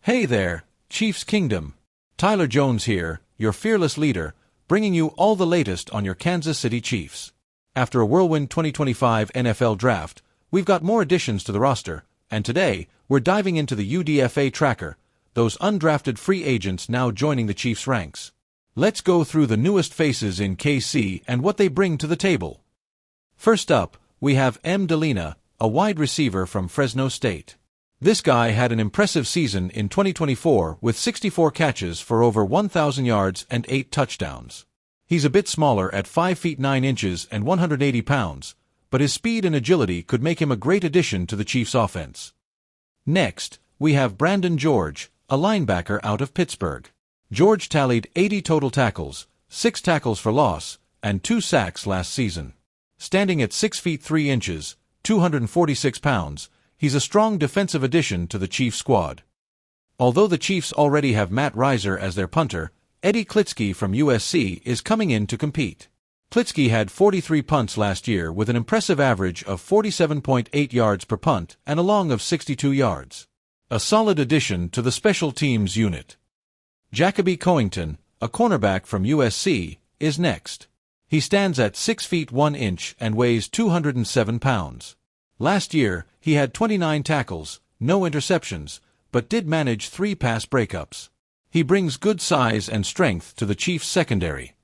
Hey there, Chiefs Kingdom. Tyler Jones here, your fearless leader, bringing you all the latest on your Kansas City Chiefs. After a whirlwind 2025 NFL Draft, we've got more additions to the roster, and today, we're diving into the UDFA tracker, those undrafted free agents now joining the Chiefs' ranks. Let's go through the newest faces in KC and what they bring to the table. First up, we have Delina, a wide receiver from Fresno State. This guy had an impressive season in 2024 with 64 catches for over 1,000 yards and 8 touchdowns. He's a bit smaller at 5 feet 9 inches and 180 pounds, but his speed and agility could make him a great addition to the Chiefs' offense. Next, we have Brandon George, a linebacker out of Pittsburgh. George tallied 80 total tackles, 6 tackles for loss, and 2 sacks last season. Standing at 6 feet 3 inches, 246 pounds, he's a strong defensive addition to the Chiefs squad. Although the Chiefs already have Matt Reiser as their punter, Eddie Klitsky from USC is coming in to compete. Klitsky had 43 punts last year with an impressive average of 47.8 yards per punt and a long of 62 yards. A solid addition to the special teams unit. Jacoby Coington, a cornerback from USC, is next. He stands at 6 feet 1 inch and weighs 207 pounds. Last year, he had 29 tackles, no interceptions, but did manage 3 pass breakups. He brings good size and strength to the Chiefs' secondary.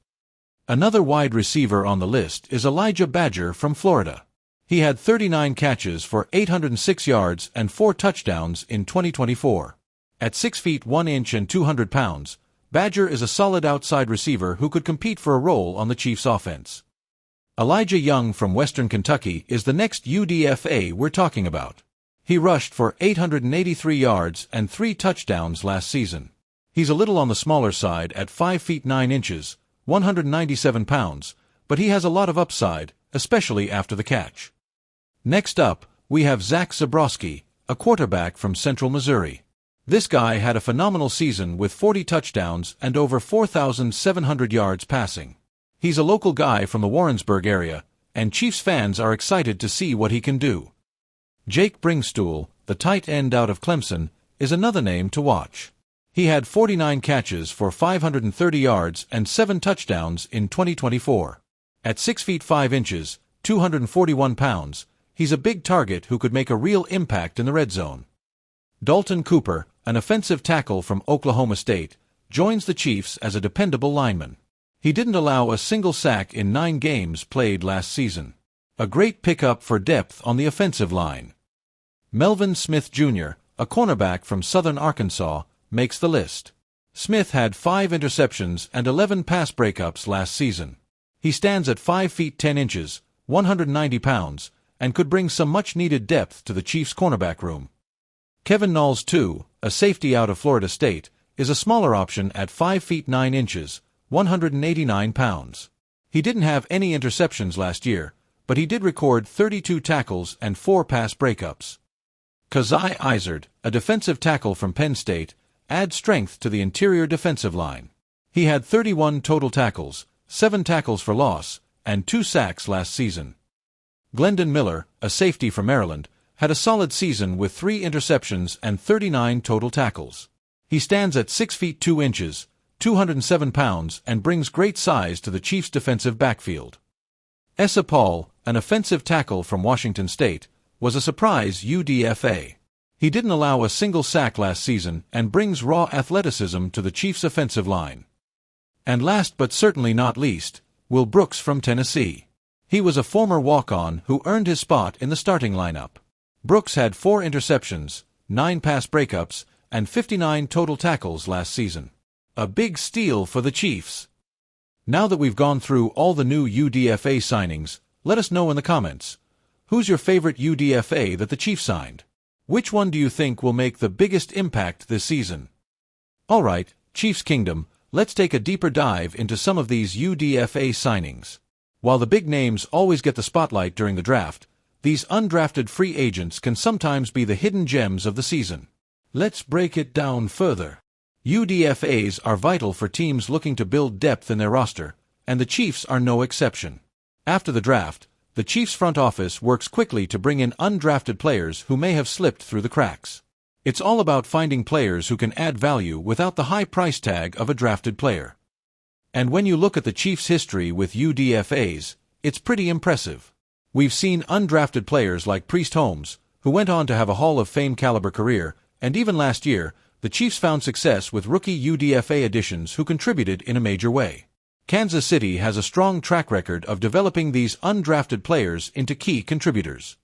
Another wide receiver on the list is Elijah Badger from Florida. He had 39 catches for 806 yards and 4 touchdowns in 2024. At 6 feet 1 inch and 200 pounds, Badger is a solid outside receiver who could compete for a role on the Chiefs' offense. Elijah Young from Western Kentucky is the next UDFA we're talking about. He rushed for 883 yards and 3 touchdowns last season. He's a little on the smaller side at 5 feet 9 inches, 197 pounds, but he has a lot of upside, especially after the catch. Next up, we have Zach Zabrowski, a quarterback from Central Missouri. This guy had a phenomenal season with 40 touchdowns and over 4,700 yards passing. He's a local guy from the Warrensburg area, and Chiefs fans are excited to see what he can do. Jake Bringstool, the tight end out of Clemson, is another name to watch. He had 49 catches for 530 yards and 7 touchdowns in 2024. At 6 feet 5 inches, 241 pounds, he's a big target who could make a real impact in the red zone. Dalton Cooper, an offensive tackle from Oklahoma State, joins the Chiefs as a dependable lineman. He didn't allow a single sack in 9 games played last season. A great pickup for depth on the offensive line. Melvin Smith Jr., a cornerback from Southern Arkansas, makes the list. Smith had 5 interceptions and 11 pass breakups last season. He stands at 5 feet 10 inches, 190 pounds, and could bring some much-needed depth to the Chiefs' cornerback room. Kevin Knowles, too, a safety out of Florida State, is a smaller option at 5 feet 9 inches, 189 pounds. He didn't have any interceptions last year, but he did record 32 tackles and 4 pass breakups. Kazai Izard, a defensive tackle from Penn State, adds strength to the interior defensive line. He had 31 total tackles, 7 tackles for loss, and 2 sacks last season. Glendon Miller, a safety from Maryland, had a solid season with 3 interceptions and 39 total tackles. He stands at 6 feet 2 inches, 207 pounds, and brings great size to the Chiefs' defensive backfield. Esa Paul, an offensive tackle from Washington State, was a surprise UDFA. He didn't allow a single sack last season and brings raw athleticism to the Chiefs' offensive line. And last but certainly not least, Will Brooks from Tennessee. He was a former walk-on who earned his spot in the starting lineup. Brooks had 4 interceptions, 9 pass breakups, and 59 total tackles last season. A big steal for the Chiefs. Now that we've gone through all the new UDFA signings, let us know in the comments. Who's your favorite UDFA that the Chiefs signed? Which one do you think will make the biggest impact this season? Alright, Chiefs Kingdom, let's take a deeper dive into some of these UDFA signings. While the big names always get the spotlight during the draft, these undrafted free agents can sometimes be the hidden gems of the season. Let's break it down further. UDFAs are vital for teams looking to build depth in their roster, and the Chiefs are no exception. After the draft, the Chiefs front office works quickly to bring in undrafted players who may have slipped through the cracks. It's all about finding players who can add value without the high price tag of a drafted player. And when you look at the Chiefs' history with UDFAs, it's pretty impressive. We've seen undrafted players like Priest Holmes, who went on to have a Hall of Fame caliber career, and even last year, the Chiefs found success with rookie UDFA additions who contributed in a major way. Kansas City has a strong track record of developing these undrafted players into key contributors.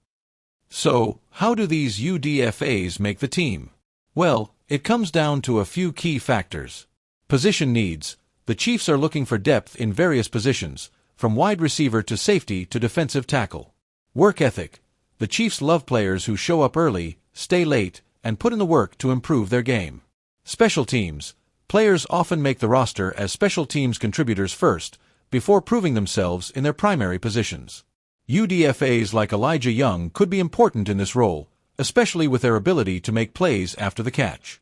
So, how do these UDFAs make the team? Well, it comes down to a few key factors. Position needs. The Chiefs are looking for depth in various positions, from wide receiver to safety to defensive tackle. Work ethic. The Chiefs love players who show up early, stay late, and put in the work to improve their game. Special teams. Players often make the roster as special teams contributors first, before proving themselves in their primary positions. UDFAs like Elijah Young could be important in this role, especially with their ability to make plays after the catch.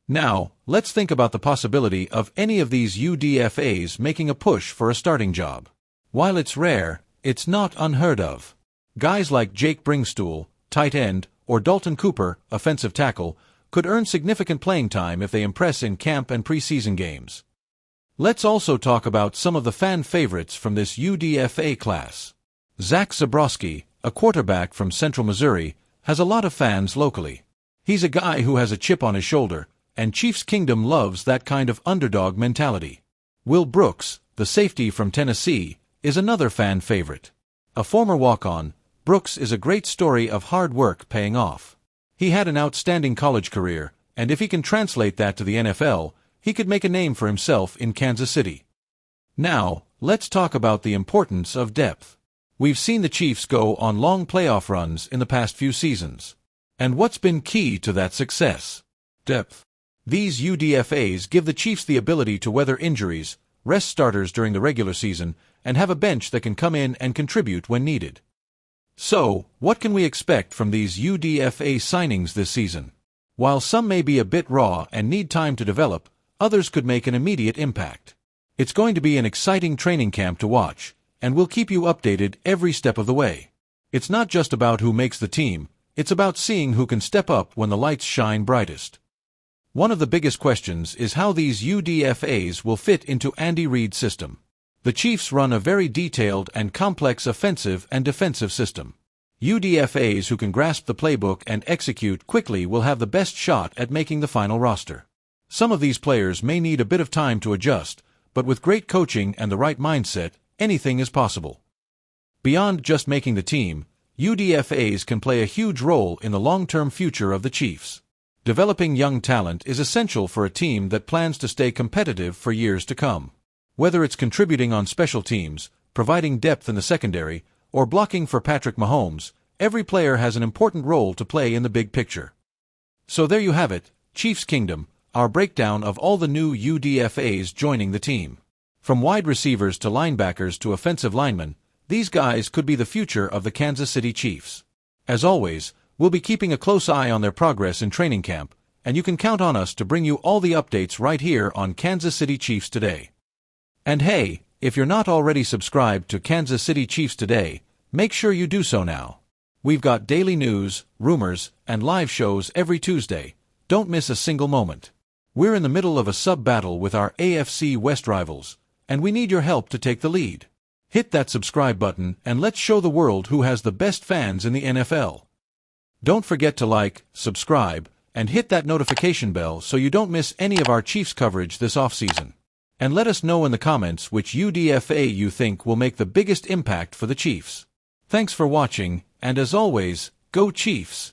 Now, let's think about the possibility of any of these UDFAs making a push for a starting job. While it's rare, it's not unheard of. Guys like Jake Bringstool, tight end, or Dalton Cooper, offensive tackle, could earn significant playing time if they impress in camp and preseason games. Let's also talk about some of the fan favorites from this UDFA class. Zach Zabrowski, a quarterback from Central Missouri, has a lot of fans locally. He's a guy who has a chip on his shoulder, and Chiefs Kingdom loves that kind of underdog mentality. Will Brooks, the safety from Tennessee, is another fan favorite. A former walk-on, Brooks is a great story of hard work paying off. He had an outstanding college career, and if he can translate that to the NFL, he could make a name for himself in Kansas City. Now, let's talk about the importance of depth. We've seen the Chiefs go on long playoff runs in the past few seasons. And what's been key to that success? Depth. These UDFAs give the Chiefs the ability to weather injuries, rest starters during the regular season, and have a bench that can come in and contribute when needed. So, what can we expect from these UDFA signings this season? While some may be a bit raw and need time to develop, others could make an immediate impact. It's going to be an exciting training camp to watch, and we'll keep you updated every step of the way. It's not just about who makes the team, it's about seeing who can step up when the lights shine brightest. One of the biggest questions is how these UDFAs will fit into Andy Reid's system. The Chiefs run a very detailed and complex offensive and defensive system. UDFAs who can grasp the playbook and execute quickly will have the best shot at making the final roster. Some of these players may need a bit of time to adjust, but with great coaching and the right mindset, anything is possible. Beyond just making the team, UDFAs can play a huge role in the long-term future of the Chiefs. Developing young talent is essential for a team that plans to stay competitive for years to come. Whether it's contributing on special teams, providing depth in the secondary, or blocking for Patrick Mahomes, every player has an important role to play in the big picture. So there you have it, Chiefs Kingdom, our breakdown of all the new UDFAs joining the team. From wide receivers to linebackers to offensive linemen, these guys could be the future of the Kansas City Chiefs. As always, we'll be keeping a close eye on their progress in training camp, and you can count on us to bring you all the updates right here on Kansas City Chiefs Today. And hey, if you're not already subscribed to Kansas City Chiefs Today, make sure you do so now. We've got daily news, rumors, and live shows every Tuesday. Don't miss a single moment. We're in the middle of a sub-battle with our AFC West rivals, and we need your help to take the lead. Hit that subscribe button and let's show the world who has the best fans in the NFL. Don't forget to like, subscribe, and hit that notification bell so you don't miss any of our Chiefs coverage this offseason. And let us know in the comments which UDFA you think will make the biggest impact for the Chiefs. Thanks for watching, and as always, go Chiefs!